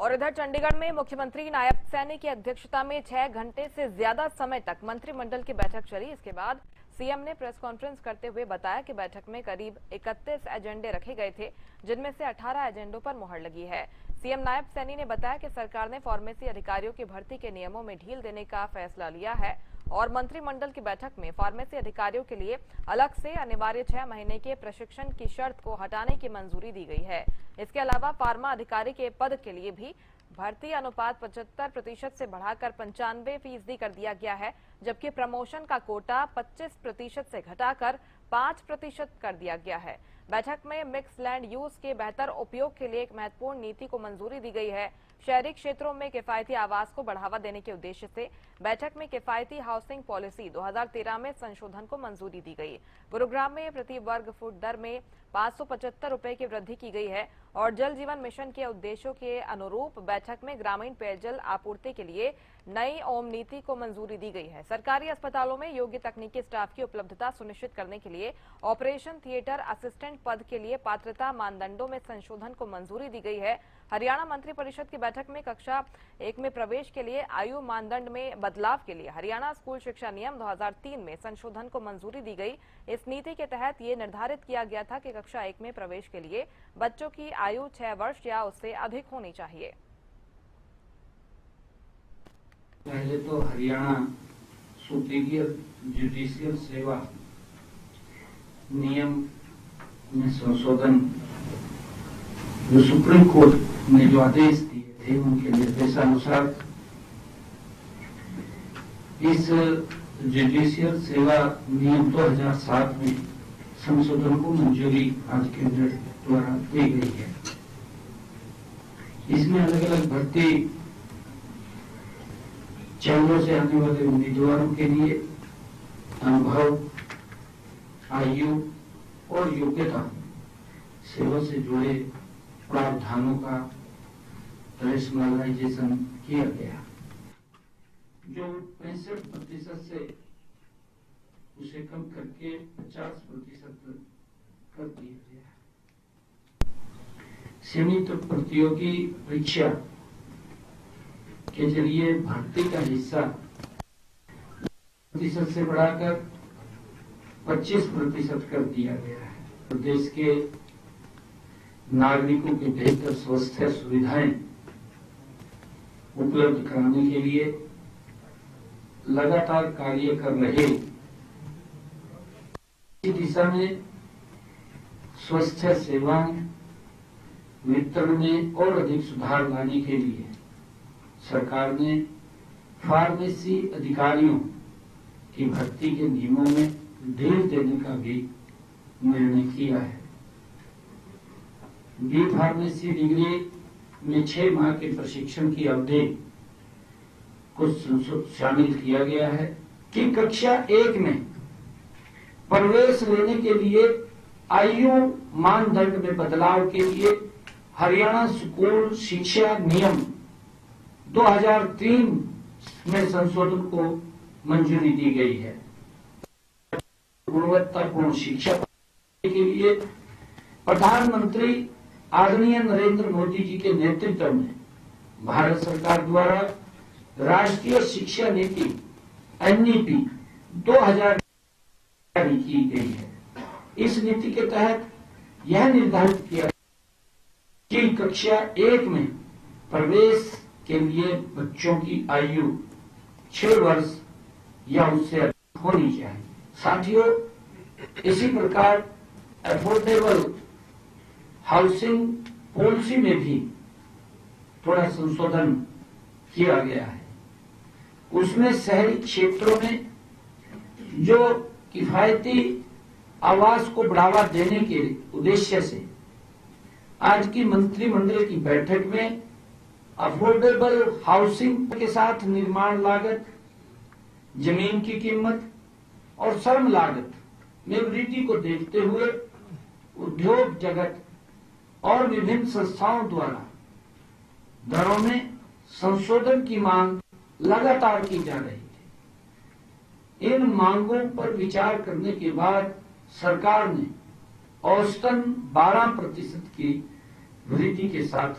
और इधर चंडीगढ़ में मुख्यमंत्री नायब सैनी की अध्यक्षता में 6 घंटे से ज्यादा समय तक मंत्रिमंडल की बैठक चली। इसके बाद सीएम ने प्रेस कॉन्फ्रेंस करते हुए बताया कि बैठक में करीब 31 एजेंडे रखे गए थे, जिनमें से 18 एजेंडों पर मुहर लगी है। सीएम नायब सैनी ने बताया कि सरकार ने फार्मेसी अधिकारियों की भर्ती के नियमों में ढील देने का फैसला लिया है और मंत्रिमंडल की बैठक में फार्मेसी अधिकारियों के लिए अलग से अनिवार्य 6 महीने के प्रशिक्षण की शर्त को हटाने की मंजूरी दी गई है। इसके अलावा फार्मा अधिकारी के पद के लिए भी भर्ती अनुपात 75% से बढ़ाकर 95% कर दिया गया है, जबकि प्रमोशन का कोटा 25% से घटाकर 5% कर दिया गया है। बैठक में मिक्स लैंड यूज के बेहतर उपयोग के लिए एक महत्वपूर्ण नीति को मंजूरी दी गई है। शहरी क्षेत्रों में किफायती आवास को बढ़ावा देने के उद्देश्य से बैठक में किफायती हाउसिंग पॉलिसी 2013 में संशोधन को मंजूरी दी गई। गुरुग्राम में प्रति वर्ग फुट दर में 575 रुपए की वृद्धि की गई है और जल जीवन मिशन के उद्देश्यों के अनुरूप बैठक में ग्रामीण पेयजल आपूर्ति के लिए नई ओम नीति को मंजूरी दी गई है। सरकारी अस्पतालों में योग्य तकनीकी स्टाफ की उपलब्धता सुनिश्चित करने के लिए ऑपरेशन थिएटर असिस्टेंट पद के लिए पात्रता मानदंडों में संशोधन को मंजूरी दी गई है। हरियाणा मंत्रिपरिषद की बैठक में कक्षा 1 में प्रवेश के लिए आयु मानदंड में बदलाव के लिए हरियाणा स्कूल शिक्षा नियम 2003 में संशोधन को मंजूरी दी गई। इस नीति के तहत ये निर्धारित किया गया था कि कक्षा 1 में प्रवेश के लिए बच्चों की आयु 6 वर्ष या उससे अधिक होनी चाहिए। पहले तो हरियाणा सुपीरियर जुडिशियल सेवा नियम में संशोधन जो सुप्रीम कोर्ट ने जो आदेश दिए थे उनके निर्देशानुसार इस जुडिशियल सेवा नियम 2007 में संशोधन को मंजूरी आज केंद्र द्वारा दी गई है। इसमें अलग अलग भर्ती चरणों से आने वाले उम्मीदवारों के लिए अनुभव, आयु और योग्यता, सेवा से जुड़े प्रावधानों का रेशनलाइजेशन किया गया, जो 65% से उसे कम करके 50% कर दिया गया। सीमित प्रतियोगी परीक्षा के जरिए भर्ती का हिस्सा 50% से बढ़ाकर 25% कर दिया गया है। प्रदेश के नागरिकों की बेहतर स्वास्थ्य सुविधाएं उपलब्ध कराने के लिए लगातार कार्य कर रहे इस दिशा में स्वास्थ्य सेवाएं वितरण में और अधिक सुधार लाने के लिए सरकार ने फार्मेसी अधिकारियों की भर्ती के नियमों में ढील देने का भी निर्णय किया है। बी फार्मेसी डिग्री में 6 माह के प्रशिक्षण की अवधि को शामिल किया गया है कि कक्षा 1 में प्रवेश लेने के लिए आयु मानदंड में बदलाव के लिए हरियाणा स्कूल शिक्षा नियम 2003 में संशोधन को मंजूरी दी गई है। गुणवत्तापूर्ण शिक्षा के लिए प्रधानमंत्री आदरणीय नरेंद्र मोदी जी के नेतृत्व में भारत सरकार द्वारा राष्ट्रीय शिक्षा नीति NEP 2000 जारी की गई है। इस नीति के तहत यह निर्धारित किया कि कक्षा 1 में प्रवेश के लिए बच्चों की आयु 6 वर्ष या उससे अधिक होनी चाहिए। साथियों, इसी प्रकार अफोर्डेबल हाउसिंग पॉलिसी में भी थोड़ा संशोधन किया गया है। उसमें शहरी क्षेत्रों में जो किफायती आवास को बढ़ावा देने के उद्देश्य से आज की मंत्रिमंडल की बैठक में अफोर्डेबल हाउसिंग के साथ निर्माण लागत, जमीन की कीमत और श्रम लागत में वृद्धि को देखते हुए उद्योग जगत और विभिन्न संस्थाओं द्वारा दरों में संशोधन की मांग लगातार की जा रही थी। इन मांगों पर विचार करने के बाद सरकार ने औसतन 12% की वृद्धि के साथ